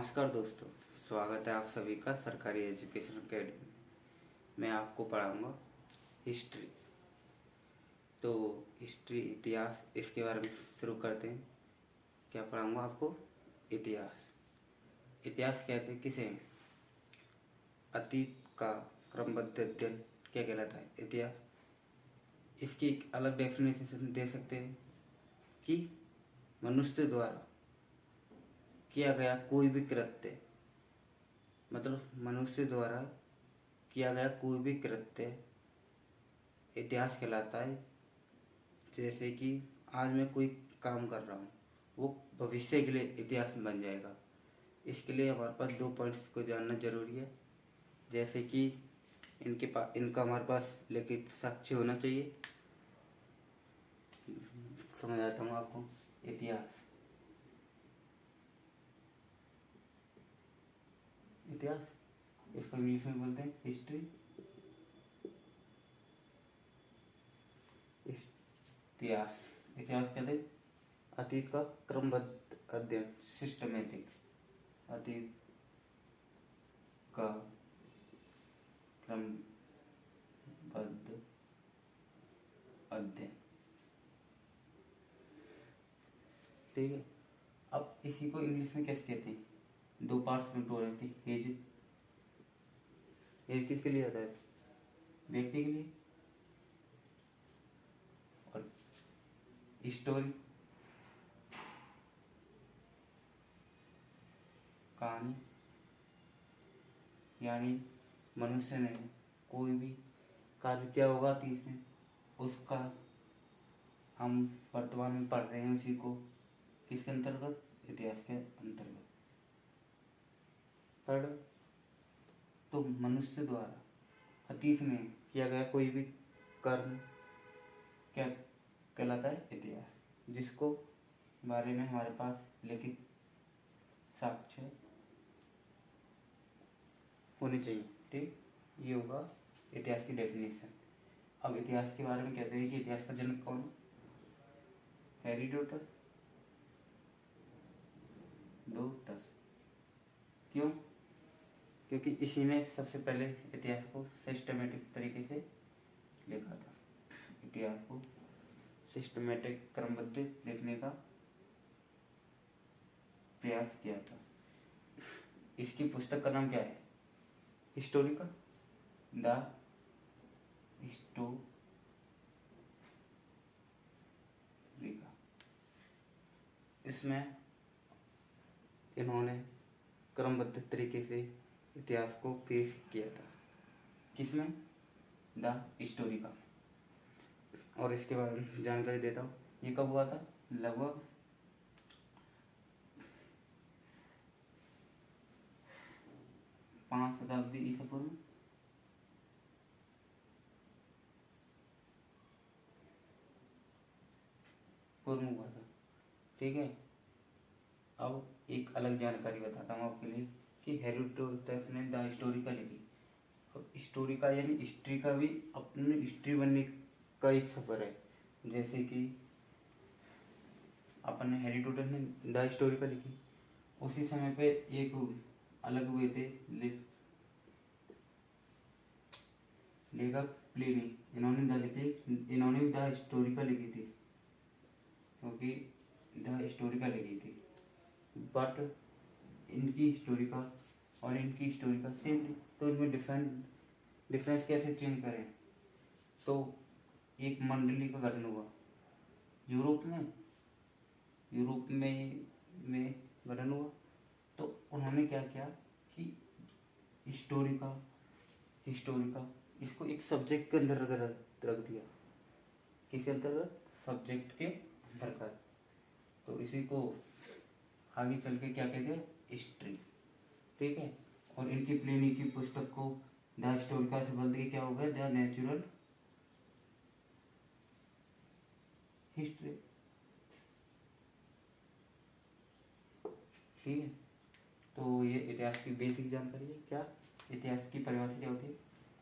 नमस्कार दोस्तों, स्वागत है आप सभी का सरकारी एजुकेशन अकेडमी में। मैं आपको पढ़ाऊंगा हिस्ट्री। तो हिस्ट्री इतिहास, इसके बारे में शुरू करते हैं। क्या पढ़ाऊंगा आपको? इतिहास। इतिहास कहते हैं किसे? अतीत का क्रमबद्ध अध्ययन क्या कहलाता है? इतिहास। इसकी एक अलग डेफिनेशन दे सकते हैं कि मनुष्य द्वारा किया गया कोई भी कृत्य, मतलब मनुष्य द्वारा किया गया कोई भी कृत्य इतिहास कहलाता है। जैसे कि आज मैं कोई काम कर रहा हूँ, वो भविष्य के लिए इतिहास बन जाएगा। इसके लिए हमारे पास 2 पॉइंट्स को जानना जरूरी है। जैसे कि इनका हमारे पास लिखित साक्ष्य होना चाहिए। समझ आता हूँ आपको। इतिहास इसको इंग्लिश में बोलते हैं हिस्ट्री। इतिहास कहते हैं अतीत का क्रमबद्ध अध्ययन, सिस्टमेटिक। अतीत का क्रमबद्ध अध्ययन, ठीक है। अब इसी को इंग्लिश में कैसे कहते हैं? 2 पार्ट्स में तोड़ रहती है। एज किसके लिए आता है? व्यक्ति के लिए। और स्टोरी, कहानी, यानी मनुष्य ने कोई भी कार्य किया होगा अतीत में, उसका हम वर्तमान में पढ़ रहे हैं, उसी को किसके अंतर्गत? इतिहास के अंतर्गत। थर्ड, तो मनुष्य द्वारा अतीत में किया गया कोई भी कर्म क्या कहलाता है? इतिहास, जिसको बारे में हमारे पास लिखित साक्ष्य होने चाहिए, ठीक। ये होगा इतिहास की डेफिनेशन। अब इतिहास के बारे में कहते हैं कि इतिहास का जनक कौन है? हेरोडोटस। क्यों? क्योंकि इसी ने सबसे पहले इतिहास को सिस्टमेटिक तरीके से लिखा था। इतिहास को सिस्टमेटिक क्रमबद्ध लिखने का प्रयास किया था। इसकी पुस्तक का नाम क्या है? Historica, the Historica. इसमें इन्होंने क्रमबद्ध तरीके से इतिहास को पेश किया था। किसमें? The Historica. और इसके बारे में जानकारी देता हूँ। ये कब हुआ था? लगभग 5 शताब्दी ईसा पूर्व हुआ था, ठीक है। अब एक अलग जानकारी बताता हूँ आपके लिए कि हेरोडोटस ने द हिस्टोरिका लिखी। अब हिस्टोरिका यानी हिस्ट्री का भी अपनी हिस्ट्री बनने का एक सफर है। जैसे कि अपन हेरोडोटस ने द हिस्टोरिका लिखी, उसी समय पे एक अलग हुए थे लेखक प्लिनी। इन्होंने भी द हिस्टोरिका लिखी थी, क्योंकि द हिस्टोरिका लिखी थी। बट इनकी हिस्टोरिका और इनकी हिस्टोरिका सेम थी, तो इनमें डिफरेंस कैसे चेंज करें? तो एक मंडली का गठन हुआ यूरोप में गठन हुआ। तो उन्होंने क्या किया कि हिस्टोरिका इसको एक सब्जेक्ट के अंदर रख दिया। किसके अंतर्गत? सब्जेक्ट के अंतर्गत। तो इसी को आगे चल के क्या कहते हैं? हिस्ट्री, ठीक है। और इनकी प्लिनी की पुस्तक को द हिस्टोरिका से बदल के क्या हो गया? द नेचुरल हिस्ट्री, ठीक है। तो ये इतिहास की बेसिक जानकारी है। क्या इतिहास की परिभाषा क्या होती है?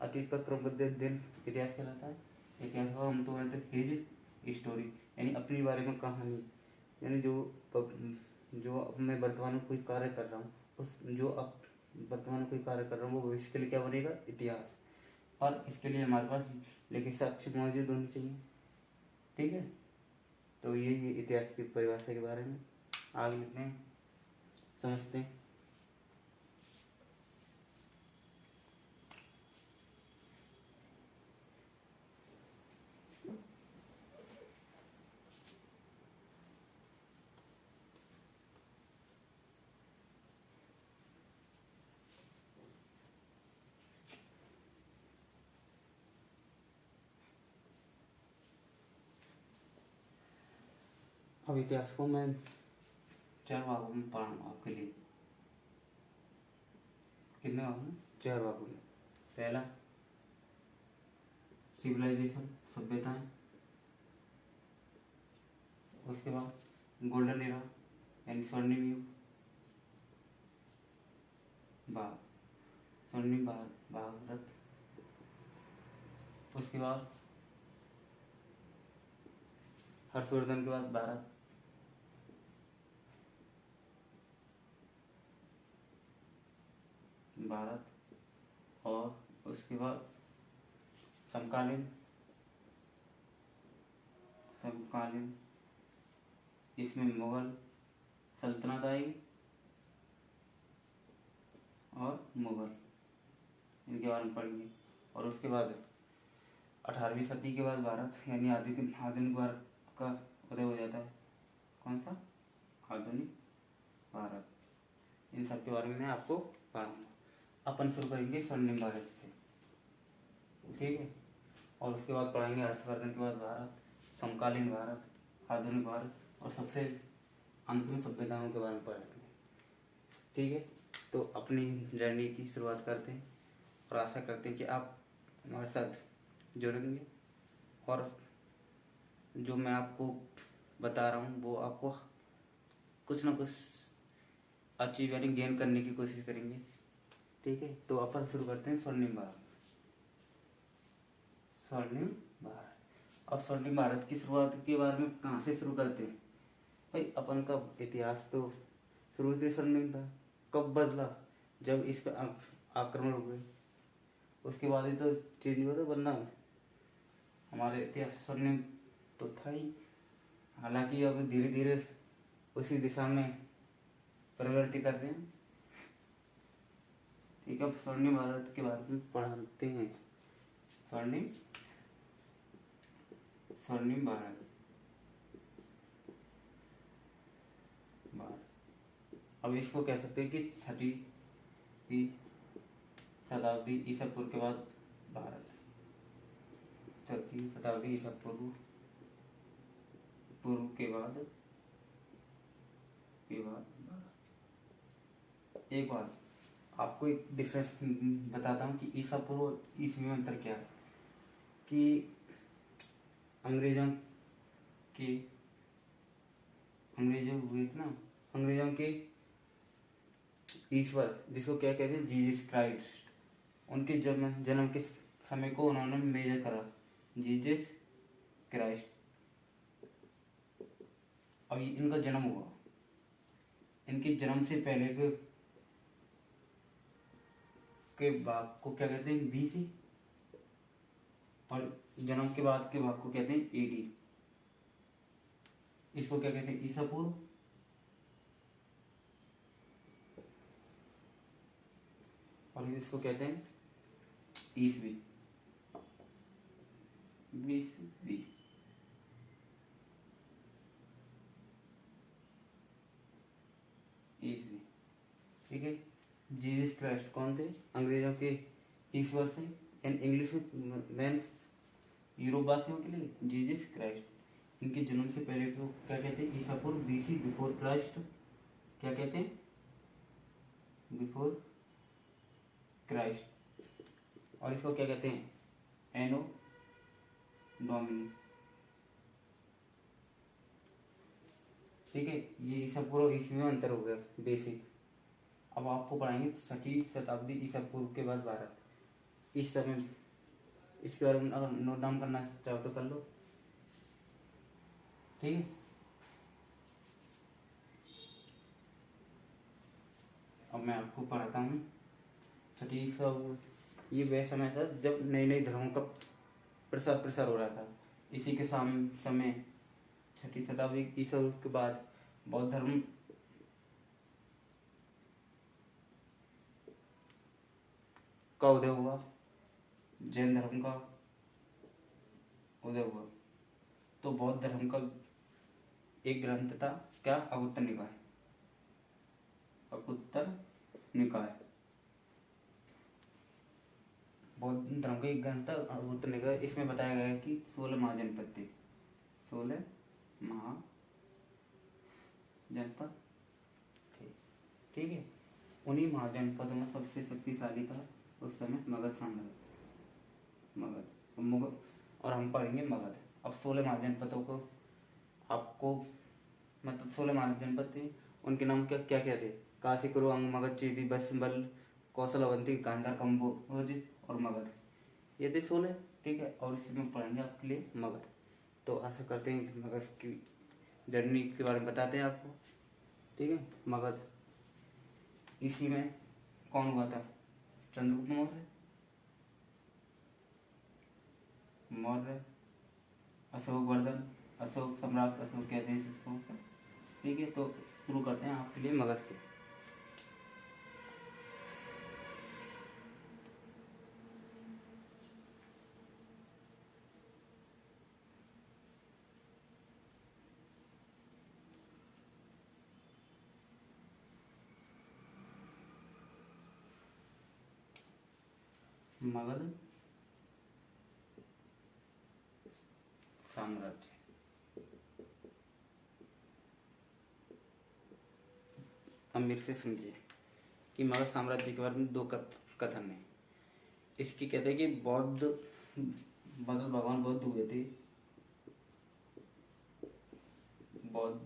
अतीत का क्रमबद्ध अध्ययन इतिहास कहलाता है। इतिहास का हम तो हिज हिस्टोरी, यानी अपने बारे में कहानी, यानी जो अब मैं वर्तमान में कोई कार्य कर रहा हूँ उस जो अब वर्तमान में कोई कार्य कर रहा हूँ वो भविष्य के लिए क्या बनेगा, इतिहास। और इसके लिए हमारे पास लिखित साक्ष्य मौजूद होनी चाहिए। ठीक है, तो ये इतिहास की परिभाषा के बारे में आगे लिखते हैं, समझते हैं। अब इतिहास को मैं 4 भागों में पढ़ाऊंगा आपके लिए। कितने भागों में? 4 भागों में। पहला सिविलाइजेशन, सभ्यताएं। उसके बाद गोल्डन एरा यानी स्वर्णिम युग, स्वर्णिम भारत। उसके बाद हर्षवर्धन के बाद भारत। और उसके बाद समकालीन इसमें मुगल सल्तनत आई और मुगल, इनके बारे में पढ़ेंगे। और उसके बाद 18वीं सदी के बाद भारत यानी आधुनिक भारत का उदय हो जाता है। कौन सा? आधुनिक भारत। इन सब के बारे में मैं आपको पढ़ाऊंगा। अपन शुरू करेंगे स्वर्णिम भारत से, ठीक है। और उसके बाद पढ़ाएंगे हर्षवर्धन के बाद भारत, समकालीन भारत, आधुनिक भारत, और सबसे अंत में सभ्यताओं के बारे में पढ़ेंगे, ठीक है। तो अपनी जर्नी की शुरुआत करते हैं और आशा करते हैं कि आप हमारे साथ जुड़ेंगे और जो मैं आपको बता रहा हूँ वो आपको कुछ ना कुछ अचीव यानी गेन करने की कोशिश करेंगे, ठीक है। तो अपन शुरू करते हैं स्वर्णिम भारत। अब स्वर्णिम भारत की शुरुआत के बारे में कहाँ से शुरू करते हैं भाई? अपन का इतिहास तो शुरू से स्वर्णिम था। कब बदला? जब इस पर आक्रमण हुए, उसके बाद ही तो चेंज हुआ था, वरना हमारे इतिहास स्वर्णिम तो था ही। हालांकि अब धीरे धीरे उसी दिशा में प्रवृत्ति कर रहे हैं, ठीक है। अब स्वर्णिम भारत के बारे में पढ़ाते हैं। स्वर्णिम भारत अब इसको कह सकते हैं कि 6वीं शताब्दी ईसा पूर्व के बाद भारत, 6वीं शताब्दी ईसा पूर्व के बाद एक बार आपको एक डिफरेंस बताता हूँ कि ईसा पूर्व और ईसवी में अंतर क्या है। कि अंग्रेजों हुए थे ना, अंग्रेजों के ईश्वर, जिसको क्या कहते हैं, जीसस क्राइस्ट, उनके जन्म के समय को उन्होंने मेजर करा, जीसस क्राइस्ट। अब इनका जन्म हुआ, इनके जन्म से पहले के भाग को क्या कहते हैं, बीसी, और जन्म के बाद के भाग को कहते हैं एडी। इसको क्या कहते हैं, ईसा पूर्व। और इसको कहते हैं ईसवी, ईसवी, ठीक है। जीसस क्राइस्ट कौन थे? अंग्रेजों के ईश्वर से, इन इंग्लिश में यूरोप वासियों के लिए जीसस क्राइस्ट। इनके जन्म से पहले को क्या कहते हैं, ईसा पूर्व, बीसी, बिफोर क्राइस्ट। क्या कहते हैं? Before Christ. और इसको क्या कहते हैं, एनो डोमिनी, ठीक है। ये ईसा पूर्व ईस्वी में अंतर हो गया, बेसिक। अब आपको पढ़ाएंगे 6वीं शताब्दी ईसा पूर्व के बाद भारत। इस समय इसके बारे में अगर नोट डाउन करना चाहो तो कर लो, ठीक है। अब मैं आपको पढ़ाता हूँ छठी सब। ये वह समय था जब नए नए धर्मों का प्रसार हो रहा था। इसी के समय छठी शताब्दी ईसा के बाद बौद्ध धर्म का उदय हुआ, जैन धर्म का उदय हुआ। तो बौद्ध धर्म का एक ग्रंथ था क्या? अगुत्तर निकाय। अगुत्तर निकाय बौद्ध धर्म का एक ग्रंथ था अगुत्तर निकाय। इसमें बताया गया है कि 16 महाजनपद थे। 16 महाजनपद थे, ठीक है। उन्हीं महाजनपदों में सबसे शक्तिशाली था उस समय मगध साम्राज्य। मगध और हम पढ़ेंगे मगध। अब 16 महाजनपदों को आपको मतलब 16 महाजनपद थे, उनके नाम क्या क्या क्या थे? काशी, कुरु, अंग, मगध, चेदी, बल, कौशल, अवंती, गांधार, कंबोज और मगध। ये थे 16, ठीक है। और इसमें पढ़ेंगे आपके लिए मगध। तो आशा करते हैं कि मगध की जर्नी के बारे में बताते हैं आपको, ठीक है। मगध इसी में कौन हुआ था? चंद्रगुप्त मौर्य, अशोक वर्धन, अशोक सम्राट, अशोक कहते हैं इसको, ठीक है। तो शुरू करते हैं आपके लिए मगध से। मगध साम्राज्य। अब मेरे से समझिए कि मगध साम्राज्य के बारे में दो कथन है। इसकी कहते हैं कि बौद्ध मतलब भगवान बौद्ध हुए थे, बौद्ध,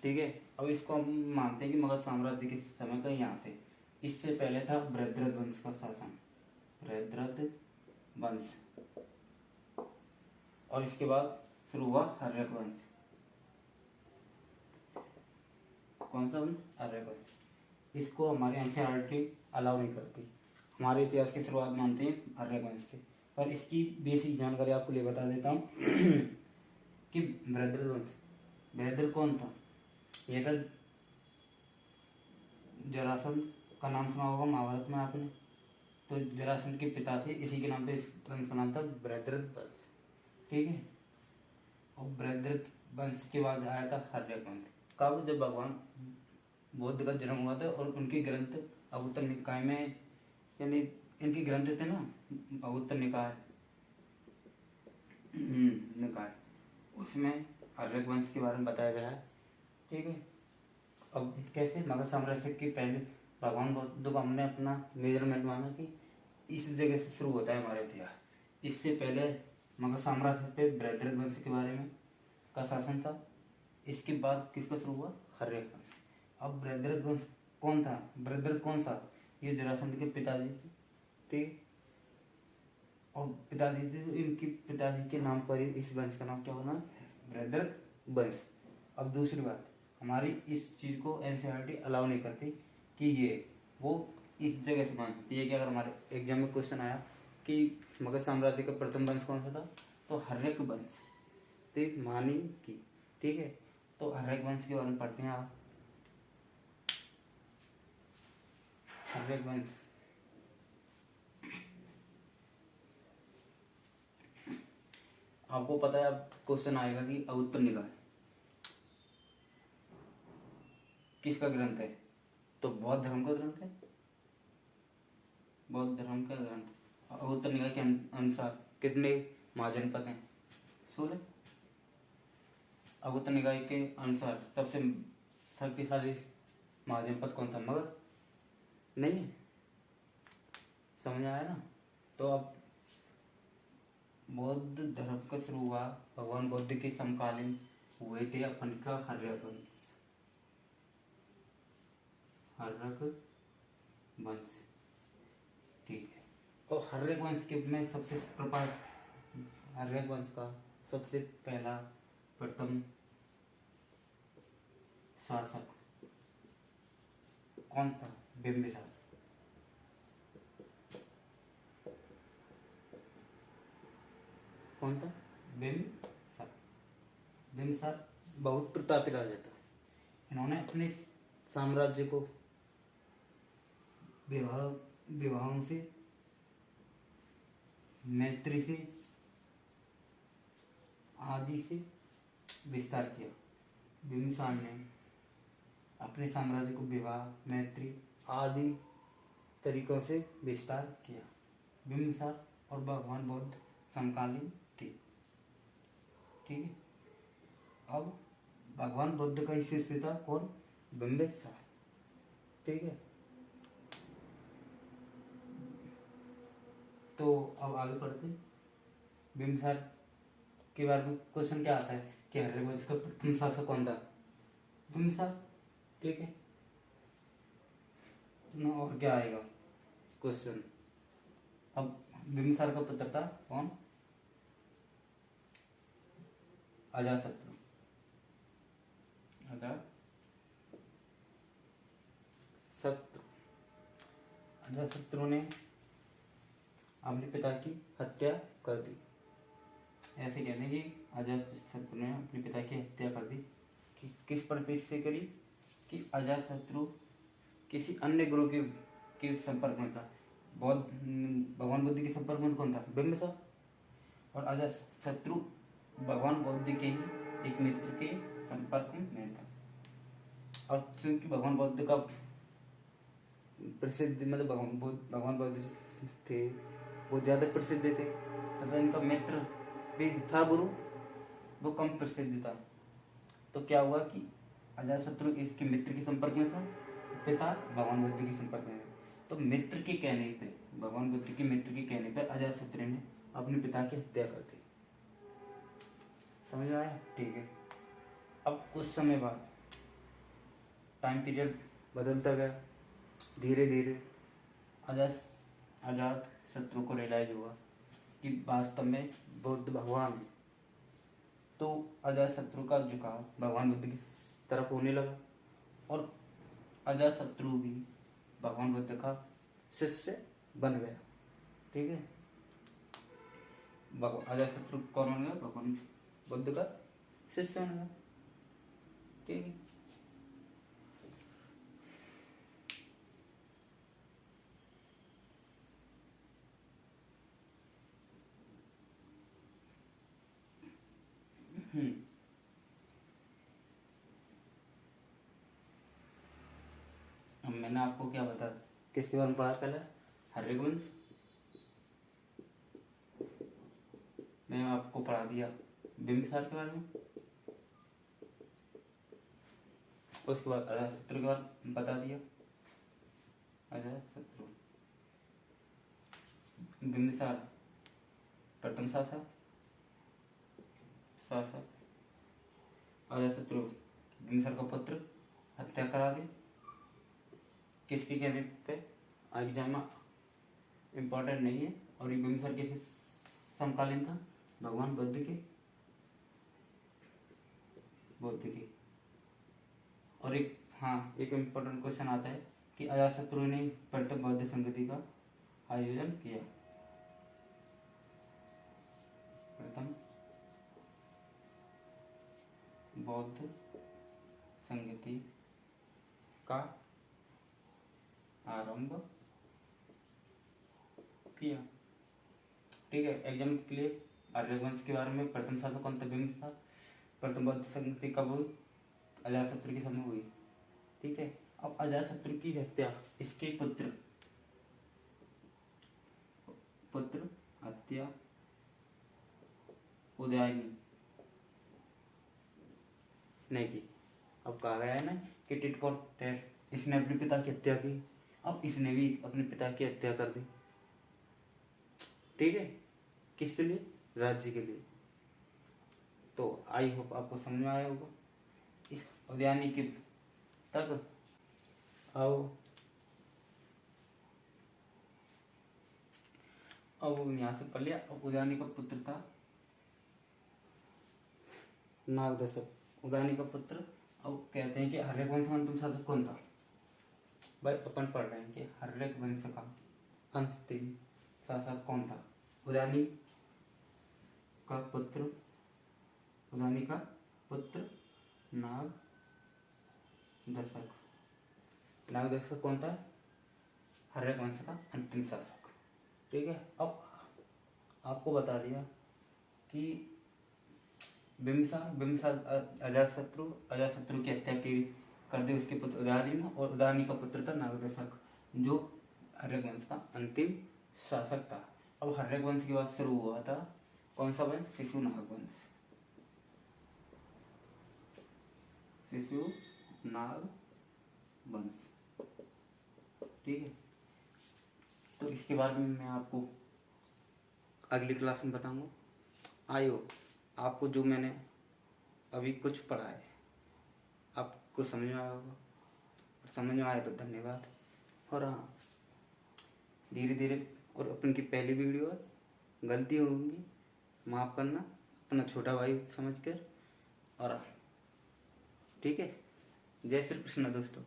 ठीक है। अब इसको हम मानते हैं कि मगध साम्राज्य के समय का यहाँ से। इससे पहले था बृहद्रथ वंश का शासन, बृहद्रथ वंश। और इसके बाद शुरू हुआ हर्यक वंश। कौन सा वंश? हर्यक वंश। इसको हमारे एनसीईआरटी अलाउ नहीं करती। हमारे इतिहास की शुरुआत मानते हैं हर्यक वंश से। पर इसकी बेसिक जानकारी आपको लिए बता देता हूँ कि बृहद्रथ वंश, बृहद्रथ कौन था? यह था जरासंध का नाम सुना होगा महाभारत में आपने। तो जरासंध के पिता से इसी के नाम पे इस वंश का नाम था बृहद्रथ वंश, ठीक है। और बृहद्रथ वंश के बाद आया था हर्यक वंश। कब? जब भगवान बुद्ध का जन्म हुआ था। और उनके ग्रंथ अगुत्तर निकाय में, यानी इनके ग्रंथ थे ना अगुत्तर निकाय, निकाय, उसमें हर्यक वंश के बारे में बताया गया है, ठीक है। अब कैसे? मगध साम्राज्य के पहले भगवान बुद्ध को हमने अपना मेजरमेंट माना कि इस जगह से शुरू होता है हमारा इतिहास। इससे पहले मगध साम्राज्य पे बृहद्रथ वंश के बारे में का शासन था। इसके बाद किसका शुरू हुआ? हर्यक वंश। अब बृहद्रथ वंश कौन था? बृहद्रथ कौन सा? ये जरासंध के पिताजी थे, ठीक। और पिताजी थे, इनके पिताजी के नाम पर ही इस वंश का नाम क्या बना? बृहद्रथ वंश। अब दूसरी बात, हमारी इस चीज को एनसीईआरटी अलाउ नहीं करती कि ये वो इस जगह से मान सकती है कि अगर हमारे एग्जाम में क्वेश्चन आया कि मगध साम्राज्य का प्रथम वंश कौन सा था, तो हर्यक वंश, तो मानी की, ठीक है। तो हर्यक वंश के बारे में पढ़ते हैं आप। हर्यक वंश आपको पता है, अब क्वेश्चन आएगा कि अगुत्तर निकाय किसका ग्रंथ है? तो बौद्ध धर्म का ग्रंथ है, बौद्ध धर्म का ग्रंथ। अगुत्तर निकाय के अनुसार कितने महाजनपद हैं? 16। अगुत्तर निकाय के अनुसार सबसे शक्तिशाली महाजनपद कौन था? मगध नहीं है। समझ आया ना? तो अब बौद्ध धर्म का शुरू हुआ भगवान बुद्ध के समकालीन हुए थे अपन का हर्यक वंश, हर्यक वंश, ठीक है। और हर्यक वंश के में सबसे प्रभाव, हर्यक वंश का सबसे पहला प्रथम शासक कौन था? बिंबिसार। कौन था? बिंबिसार। बिंबिसार बहुत प्रतापी राजा था। इन्होंने अपने साम्राज्य को विवाहों से, मैत्री से, आदि से विस्तार किया। बिंबिसार ने अपने साम्राज्य को विवाह, मैत्री आदि तरीकों से विस्तार किया। बिंबिसार और भगवान बुद्ध समकालीन थे। ठीक है। अब भगवान बुद्ध का ही शिष्य था कौन? बिंबिसार। ठीक है। तो अब आगे बढ़ते हैं। बिंबिसार के बारे में क्वेश्चन क्या आता है कि हर्षवर्धन का प्रथम शासक कौन था? बिंबिसार। ठीक है ना। और क्या आएगा क्वेश्चन? अब बिंबिसार का पुत्र था कौन? अजातशत्रु। अजातशत्रु ने अपने पिता की हत्या कर दी। ऐसे कहते हैं कि अजातशत्रु ने अपने पिता की हत्या कर दी। कि किस परिपेक्ष से करी? कि अजातशत्रु किसी अन्य गुरु के संपर्क में था। भगवान बुद्ध के संपर्क में कौन था? बिंबिसार। और अजातशत्रु भगवान बुद्ध के ही एक मित्र के संपर्क में था। और क्योंकि भगवान बुद्ध का प्रसिद्ध मतलब भगवान बुद्ध थे, वो ज्यादा प्रसिद्ध थे, तथा इनका मित्र भी था गुरु, वो कम प्रसिद्ध था। तो क्या हुआ कि अजातशत्रु इसके मित्र के संपर्क में था, पिता भगवान बुद्ध के संपर्क में था। तो मित्र के कहने पे, भगवान बुद्ध के मित्र के कहने पे अजातशत्रु ने अपने पिता की हत्या कर दी। समझ में आया? ठीक है। अब कुछ समय बाद टाइम पीरियड बदलता गया। धीरे धीरे अजातशत्रु को रियलाइज हुआ कि वास्तव में बुद्ध भगवान है। तो अजातशत्रु का झुकाव भगवान बुद्ध की तरफ होने लगा और अजातशत्रु भी भगवान बुद्ध का शिष्य बन गया। ठीक है। अजातशत्रु कौन बन गया? भगवान बुद्ध का शिष्य बन गया। ठीक है। अब मैंने आपको क्या बता, किसके बारे में पढ़ा पहले? हर्षवर्धन। मैंने आपको पढ़ा दिया बिंबिसार के बारे में। उसके बाद अजातशत्रु के बारे में बता दिया। अजातशत्रु, बिंबिसार प्रथम शासक, अजातशत्रु बिंबिसार का पुत्र, हत्या करा दी। किसके कहने पे? एग्जाम में इम्पोर्टेंट नहीं है। और ये बिंबिसार किसके समकालीन था? भगवान बुद्ध के। और एक इम्पोर्टेंट क्वेश्चन आता है कि अजातशत्रु ने प्रथम बौद्ध संगति का आयोजन किया। प्रथम बौद्ध संगति का आरंभ किया। ठीक है। एग्जाम के लिए आर्यवंश के बारे में प्रथम शासक कौन था? बिंबिसार। प्रथम बौद्ध संगति कब हुई? अजातशत्रु के समय हुई। ठीक है। अब अजातशत्रु की हत्या इसके पुत्र हत्या उदयनी नहीं की। अब कहा गया है ना कि टिट फॉर टैट, इसने अपने पिता की हत्या की। अब इसने भी अपने पिता की हत्या कर दी। ठीक है। किसके लिए? राज्य के लिए। तो आई होप आपको समझ में आया होगा। इस उदयनी के तक आओ। अब यहाँ से पढ़ लिया। अब उदयनी का पुत्र था नागदशक। उदयनी का पुत्र। अब कहते हैं कि हर्षवंश का अंतिम शासक कौन था? भाई अपन पढ़ रहे हैं कि हर्यक वंश का अंतिम शासक कौन था? उदानी का पुत्र, उदानी का पुत्र नाग दशक। नाग दशक कौन था? हर्यक वंश का अंतिम शासक। ठीक है, अब आपको बता दिया कि बिम्बिसार अजातशत्रु की हत्या की कर दी उसके पुत्र उदयनी ने, और उदयनी का पुत्र था नागदशक जो हर्यक वंश का अंतिम शासक था। अब हर्यक वंश की बात शुरू हुआ था कौन सा वंश? शिशुनाग वंश। शिशुनाग वंश। ठीक है, तो इसके बारे में मैं आपको अगली क्लास में बताऊंगा। आयो आपको जो मैंने अभी कुछ पढ़ा है आपको समझ में आया होगा, समझ में आया तो धन्यवाद। और हाँ, धीरे धीरे, और अपन की पहली वीडियो है, गलती होंगी माफ़ करना, अपना छोटा भाई समझकर। और ठीक है, जय श्री कृष्ण दोस्तों।